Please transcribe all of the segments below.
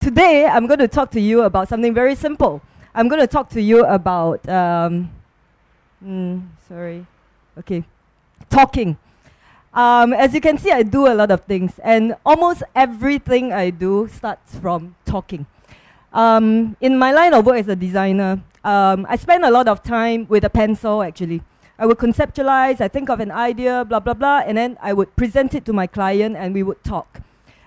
today, I'm going to talk to you about something very simple. I'm going to talk to you about, talking. As you can see, I do a lot of things, and almost everything I do starts from talking. In my line of work as a designer, I spend a lot of time with a pencil, actually. I would conceptualize, I think of an idea, blah, blah, blah, and then I would present it to my client, and we would talk.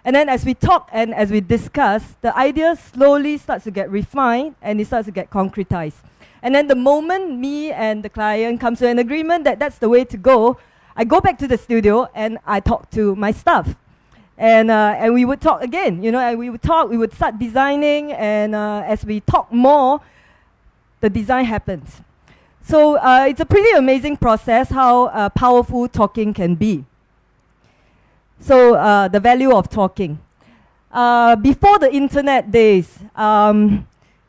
And then as we talk and as we discuss, the idea slowly starts to get refined, and it starts to get concretized. And then the moment me and the client come to an agreement that that's the way to go, I go back to the studio and I talk to my staff. And we would talk again, and we would start designing, and as we talk more, the design happens. So it's a pretty amazing process how powerful talking can be. So the value of talking. Before the internet days,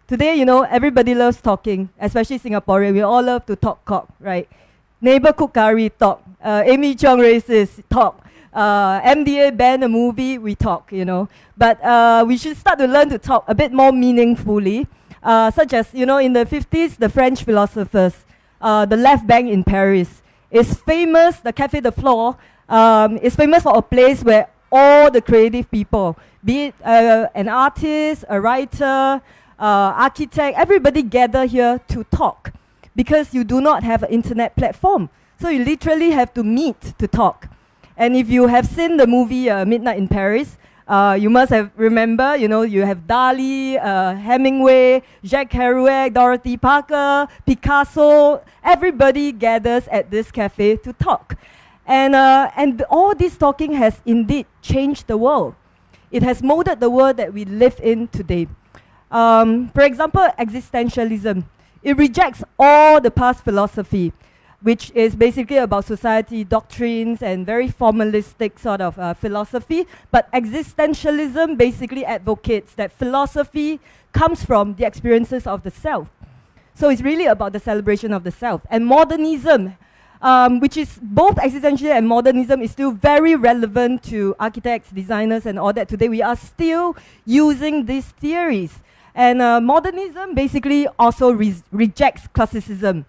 today, everybody loves talking, especially Singaporean. We all love to talk cock, right? Neighbor cook curry, talk. Amy Chung racist, talk. MDA banned a movie, we talk, But we should start to learn to talk a bit more meaningfully, such as, in the 50s, the French philosophers, the left bank in Paris is famous, the Café de Flore, is famous for a place where all the creative people, be it an artist, a writer, architect, everybody gather here to talk, because you do not have an internet platform. So you literally have to meet to talk. And if you have seen the movie Midnight in Paris, you must have remember, you have Dali, Hemingway, Jacques Kerouac, Dorothy Parker, Picasso. Everybody gathers at this cafe to talk. And all this talking has indeed changed the world. It has molded the world that we live in today. For example, existentialism. It rejects all the past philosophy, which is basically about society, doctrines, and very formalistic sort of philosophy. But existentialism basically advocates that philosophy comes from the experiences of the self. So it's really about the celebration of the self. And modernism, which is both existential and modernism, is still very relevant to architects, designers, and all that. Today we are still using these theories. And modernism basically also rejects classicism,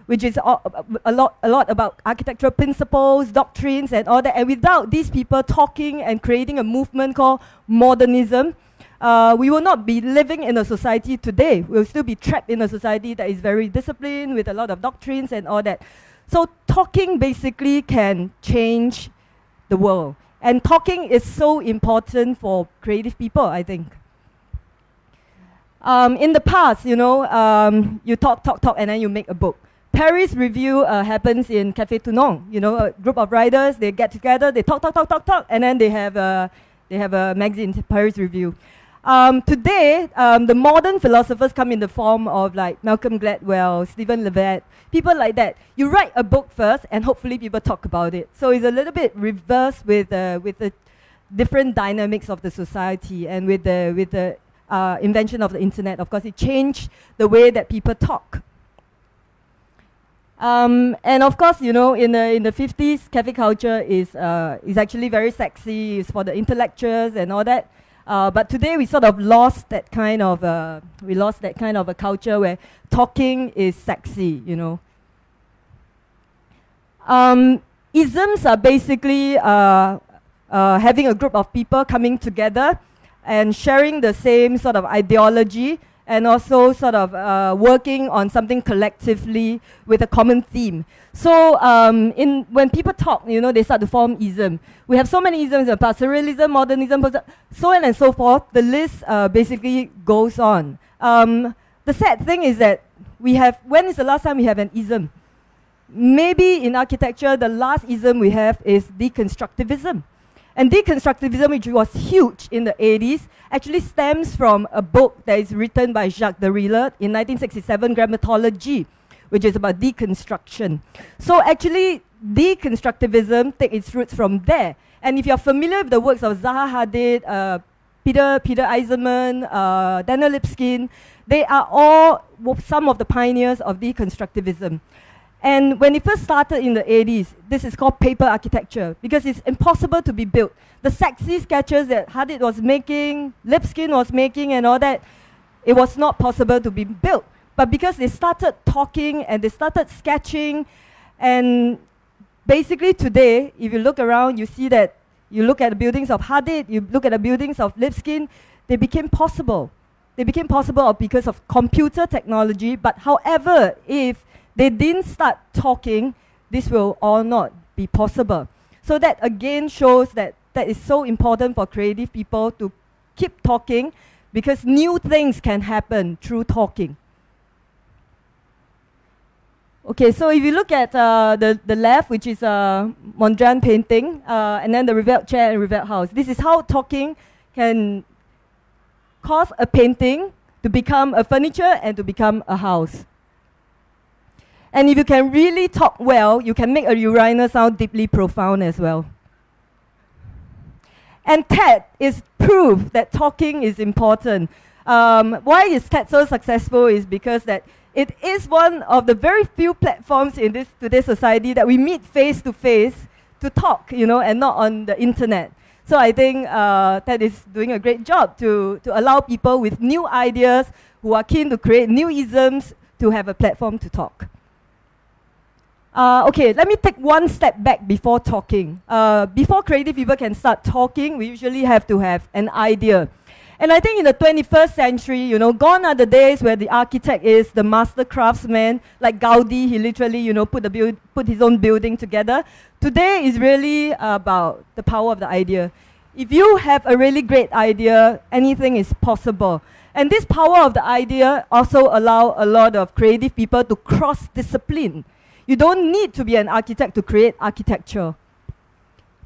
which is a lot about architectural principles, doctrines, and all that. And without these people talking and creating a movement called modernism, we will not be living in a society today. We'll still be trapped in a society that is very disciplined, with a lot of doctrines and all that. So talking basically can change the world. And talking is so important for creative people, I think. In the past, you talk, and then you make a book. Paris Review happens in Café Toulon. A group of writers, they get together, they talk, and then they have a magazine, Paris Review. Today, the modern philosophers come in the form of like Malcolm Gladwell, Stephen Levitt, people like that. You write a book first, and hopefully people talk about it. So it's a little bit reversed with the different dynamics of the society, and with the invention of the internet. Of course, it changed the way that people talk. And of course, in the 50s, cafe culture is actually very sexy. It's for the intellectuals and all that. But today we sort of lost that kind of a culture where talking is sexy. Isms are basically having a group of people coming together and sharing the same sort of ideology, and also sort of working on something collectively with a common theme. So when people talk, they start to form ism. We have so many isms, surrealism, modernism, so on and so forth. The list basically goes on. The sad thing is that when is the last time we have an ism? Maybe in architecture, the last ism we have is Deconstructivism. And Deconstructivism, which was huge in the 80s, actually stems from a book that is written by Jacques Derrida in 1967, Grammatology, which is about deconstruction. So actually, Deconstructivism takes its roots from there. And if you're familiar with the works of Zaha Hadid, Peter Eisenman, Daniel Lipskin, they are all some of the pioneers of Deconstructivism. And when it first started in the 80s, this is called paper architecture because it's impossible to be built. The sexy sketches that Hadid was making, Lipskin was making and all that, it was not possible to be built. But because they started talking and they started sketching, and basically today, if you look around, you see that you look at the buildings of Hadid, you look at the buildings of Lipskin, they became possible. They became possible because of computer technology, but however, if they didn't start talking, this will all not be possible. So that again shows that that is so important for creative people to keep talking because new things can happen through talking. Okay, so if you look at the left, which is a Mondrian painting, and then the revealed chair and revealed house. This is how talking can cause a painting to become a furniture and to become a house. And if you can really talk well, you can make a urinal sound deeply profound as well. And TED is proof that talking is important. Why is TED so successful is because that it is one of the very few platforms in today's society that we meet face to face to talk, you know, and not on the internet. So I think TED is doing a great job to allow people with new ideas who are keen to create new isms to have a platform to talk. Okay, let me take one step back before talking. Before creative people can start talking, we usually have to have an idea. And I think in the 21st century, you know, gone are the days where the architect is the master craftsman, like Gaudi, he literally, you know, put his own building together. Today is really about the power of the idea. If you have a really great idea, anything is possible. And this power of the idea also allows a lot of creative people to cross-discipline. You don't need to be an architect to create architecture.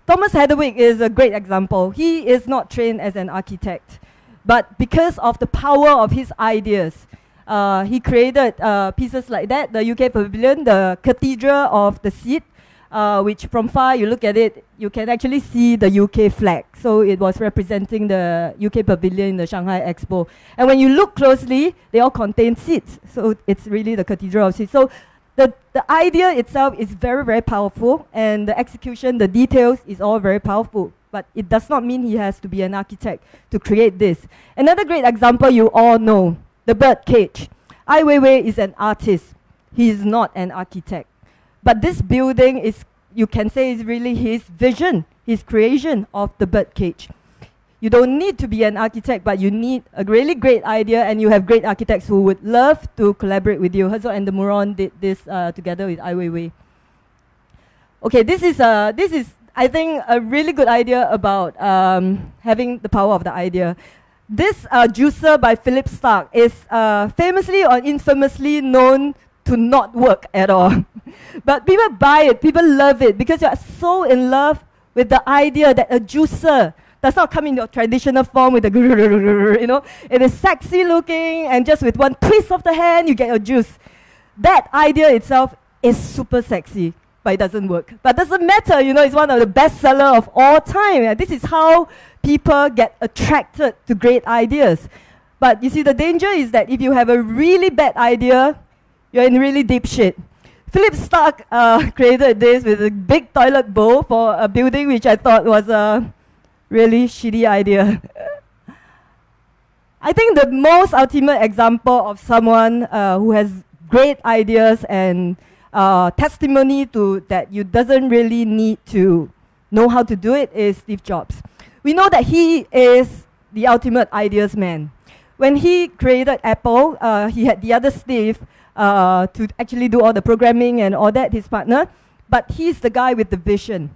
Thomas Hedwig is a great example. He is not trained as an architect, but because of the power of his ideas, he created pieces like that, the UK Pavilion, the Cathedral of the Seat, which from far you look at it, you can actually see the UK flag. So it was representing the UK Pavilion in the Shanghai Expo. And when you look closely, they all contain seats. So it's really the Cathedral of Seats. So the idea itself is very, very powerful, and the execution, the details is all very powerful. But it does not mean he has to be an architect to create this. Another great example you all know, the bird cage. Ai Weiwei is an artist. He is not an architect. But this building is, you can say, is really his vision, his creation of the bird cage. You don't need to be an architect, but you need a really great idea, and you have great architects who would love to collaborate with you. Herzog and de Meuron did this together with Ai Weiwei. Okay, this is I think a really good idea about having the power of the idea. This juicer by Philip Stark is famously or infamously known to not work at all. But people buy it, people love it, because you are so in love with the idea that a juicer does not come in your traditional form with a you know, it is sexy looking, and just with one twist of the hand, you get your juice. That idea itself is super sexy, but it doesn't work. But it doesn't matter, you know, it's one of the best sellers of all time. This is how people get attracted to great ideas. But you see, the danger is that if you have a really bad idea, you're in really deep shit. Philip Stark created this with a big toilet bowl for a building, which I thought was a really shitty idea. I think the most ultimate example of someone who has great ideas and testimony to that you doesn't really need to know how to do it is Steve Jobs. We know that he is the ultimate ideas man. When he created Apple, he had the other Steve to actually do all the programming and all that, his partner, but he's the guy with the vision.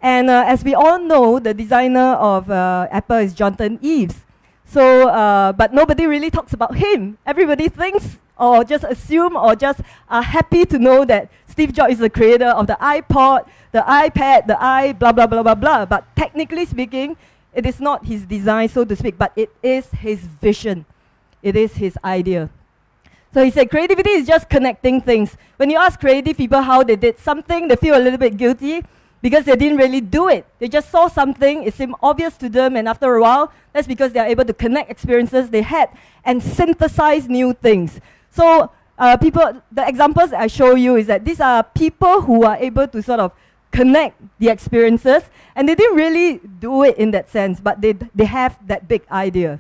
And as we all know, the designer of Apple is Jonathan Ives. So, but nobody really talks about him. Everybody thinks or just assume or just are happy to know that Steve Jobs is the creator of the iPod, the iPad, the blah, blah, blah, blah, blah. But technically speaking, it is not his design, so to speak, but it is his vision. It is his idea. So he said creativity is just connecting things. When you ask creative people how they did something, they feel a little bit guilty because they didn't really do it. They just saw something, it seemed obvious to them, and after a while, that's because they are able to connect experiences they had and synthesize new things. So the examples I show you is that these are people who are able to sort of connect the experiences, and they didn't really do it in that sense, but they have that big idea.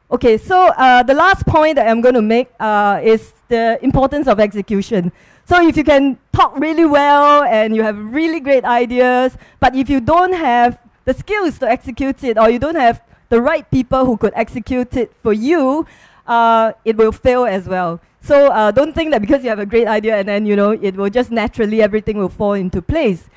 Okay, so the last point that I'm going to make is the importance of execution. So if you can talk really well and you have really great ideas, but if you don't have the skills to execute it, or you don't have the right people who could execute it for you, it will fail as well. So don't think that because you have a great idea and then, you know, it will just naturally, everything will fall into place.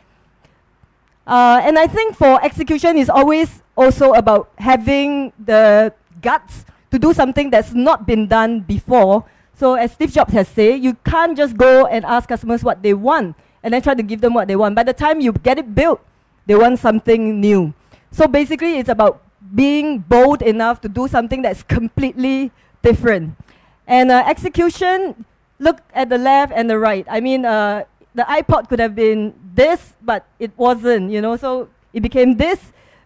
And I think for execution is always also about having the guts to do something that's not been done before. So as Steve Jobs has said, you can't just go and ask customers what they want and then try to give them what they want. By the time you get it built, they want something new. So basically it's about being bold enough to do something that's completely different. And execution, look at the left and the right. I mean, the iPod could have been this, but it wasn't, you know, so it became this,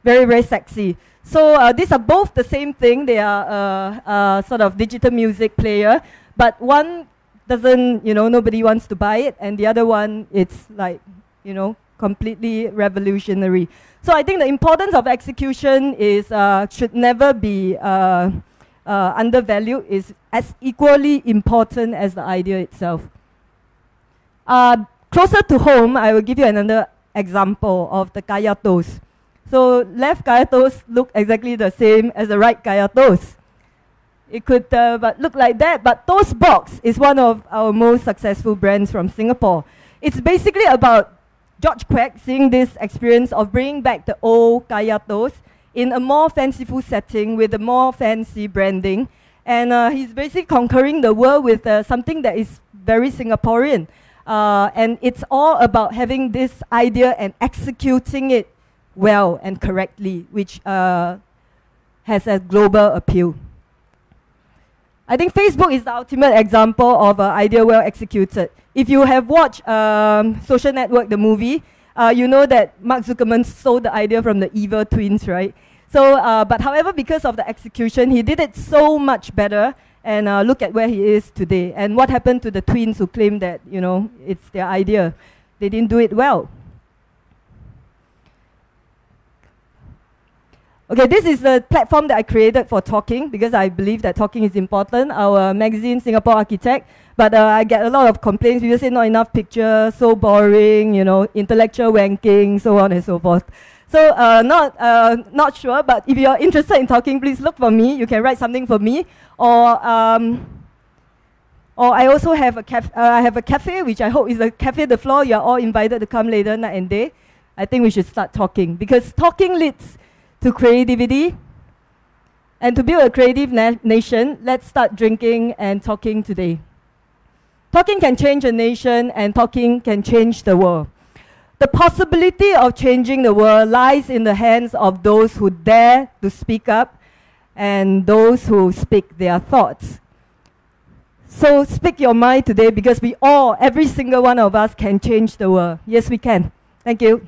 very, very sexy. So these are both the same thing. They are sort of digital music player, but one doesn't, you know, nobody wants to buy it, and the other one, it's like, you know, completely revolutionary. So I think the importance of execution is should never be undervalued. Is as equally important as the idea itself. Closer to home, I will give you another example of the kaya toast. So left kaya toast look exactly the same as the right kaya toast. It could but look like that, but Toast Box is one of our most successful brands from Singapore. It's basically about George Quek seeing this experience of bringing back the old kaya toast in a more fanciful setting with a more fancy branding. And he's basically conquering the world with something that is very Singaporean. And it's all about having this idea and executing it well and correctly, which has a global appeal. I think Facebook is the ultimate example of an idea well executed. If you have watched Social Network, the movie, you know that Mark Zuckerman stole the idea from the evil twins, right? So, but however, because of the execution, he did it so much better. And look at where he is today. And what happened to the twins who claim that, you know, it's their idea? They didn't do it well. Okay, this is the platform that I created for talking, because I believe that talking is important. Our magazine, Singapore Architect, but I get a lot of complaints. People say not enough pictures, so boring, you know, intellectual wanking, so on and so forth. So not sure, but if you're interested in talking, please look for me. You can write something for me, or I also have a cafe, which I hope is a cafe de floor. You're all invited to come later, night and day. I think we should start talking, because talking leads to creativity. And to build a creative nation, let's start drinking and talking today. Talking can change a nation, and talking can change the world. The possibility of changing the world lies in the hands of those who dare to speak up and those who speak their thoughts. So speak your mind today, because we all, every single one of us, can change the world. Yes, we can. Thank you.